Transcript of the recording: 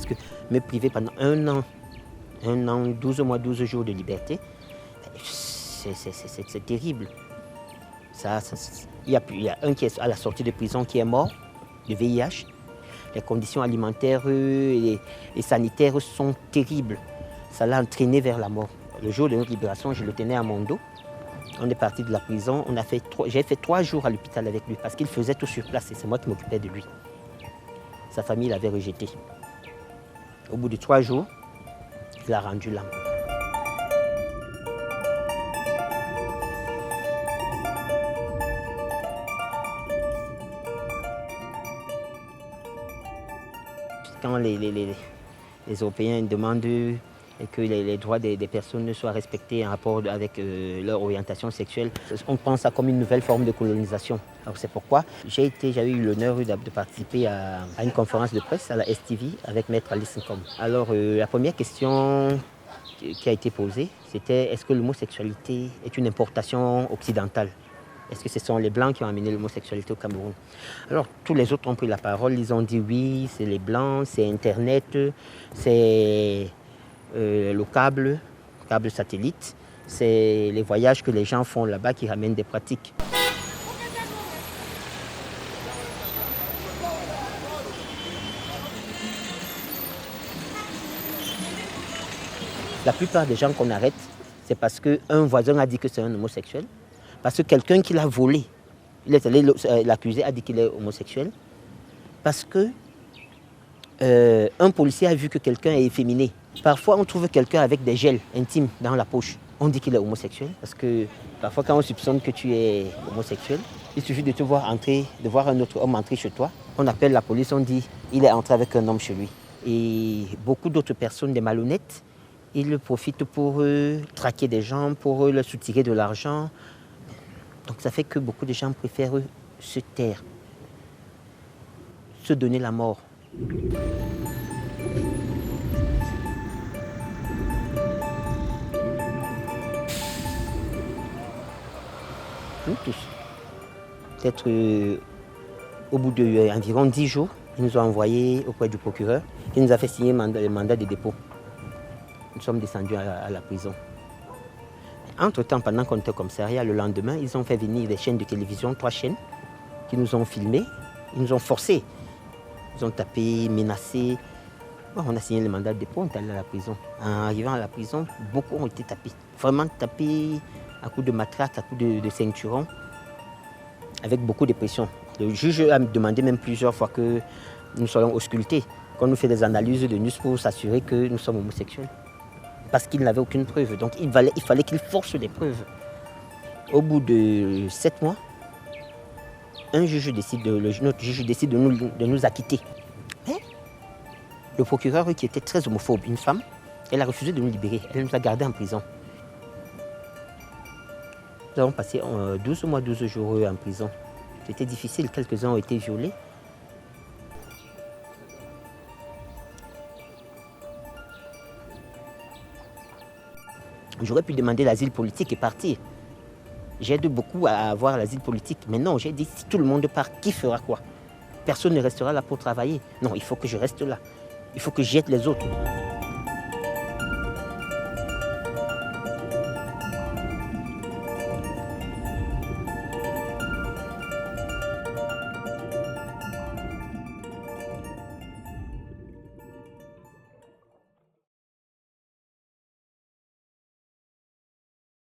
parce que me priver pendant un an, 12 mois, 12 jours de liberté, c'est terrible. Il y a un qui est à la sortie de prison qui est mort de VIH. Les conditions alimentaires et sanitaires sont terribles. Ça l'a entraîné vers la mort. Le jour de notre libération, je le tenais à mon dos. On est parti de la prison. J'ai fait 3 jours à l'hôpital avec lui parce qu'il faisait tout sur place et c'est moi qui m'occupais de lui. Sa famille l'avait rejeté. Au bout de 3 jours, il a rendu l'âme. Quand les Européens demandent que les droits des personnes soient respectés en rapport avec leur orientation sexuelle, on pense ça comme une nouvelle forme de colonisation. Alors c'est pourquoi j'avais eu l'honneur de participer à une conférence de presse à la STV avec Maître Alice Nkom. Alors la première question qui a été posée, c'était est-ce que l'homosexualité est une importation occidentale ? Est-ce que ce sont les Blancs qui ont amené l'homosexualité au Cameroun? Alors, tous les autres ont pris la parole. Ils ont dit oui, c'est les Blancs, c'est Internet, c'est le câble satellite, c'est les voyages que les gens font là-bas qui ramènent des pratiques. La plupart des gens qu'on arrête, c'est parce qu'un voisin a dit que c'est un homosexuel. Parce que quelqu'un qui l'a volé, il est allé l'accuser, a dit qu'il est homosexuel. Parce que un policier a vu que quelqu'un est efféminé. Parfois, on trouve quelqu'un avec des gels intimes dans la poche. On dit qu'il est homosexuel. Parce que parfois, quand on soupçonne que tu es homosexuel, il suffit de te voir entrer, de voir un autre homme entrer chez toi. On appelle la police, on dit il est entré avec un homme chez lui. Et beaucoup d'autres personnes, des malhonnêtes, ils profitent pour traquer des gens, pour leur soutirer de l'argent. Donc ça fait que beaucoup de gens préfèrent se taire, se donner la mort. Nous tous. Peut-être au bout d'environ 10 jours, ils nous ont envoyés auprès du procureur. Il nous a fait signer le mandat de dépôt. Nous sommes descendus à la prison. Entre-temps, pendant qu'on était au commissariat, le lendemain, ils ont fait venir des chaînes de télévision, 3 chaînes, qui nous ont filmés. Ils nous ont forcés. Ils ont tapé, menacé. Bon, on a signé le mandat de dépôt, on est allé à la prison. En arrivant à la prison, beaucoup ont été tapés. Vraiment tapés à coups de matraque, à coups de ceinturon, avec beaucoup de pression. Le juge a demandé même plusieurs fois que nous soyons auscultés, qu'on nous fait des analyses de nous pour s'assurer que nous sommes homosexuels. Parce qu'il n'avait aucune preuve. Donc il fallait qu'il force les preuves. Au bout de 7 mois, notre juge décide de nous acquitter. Mais le procureur, qui était très homophobe, une femme, elle a refusé de nous libérer. Elle nous a gardés en prison. Nous avons passé 12 mois, 12 jours en prison. C'était difficile, quelques-uns ont été violés. J'aurais pu demander l'asile politique et partir. J'aide beaucoup à avoir l'asile politique. Mais non, j'ai dit, si tout le monde part, qui fera quoi? Personne ne restera là pour travailler. Non, il faut que je reste là. Il faut que j'aide les autres.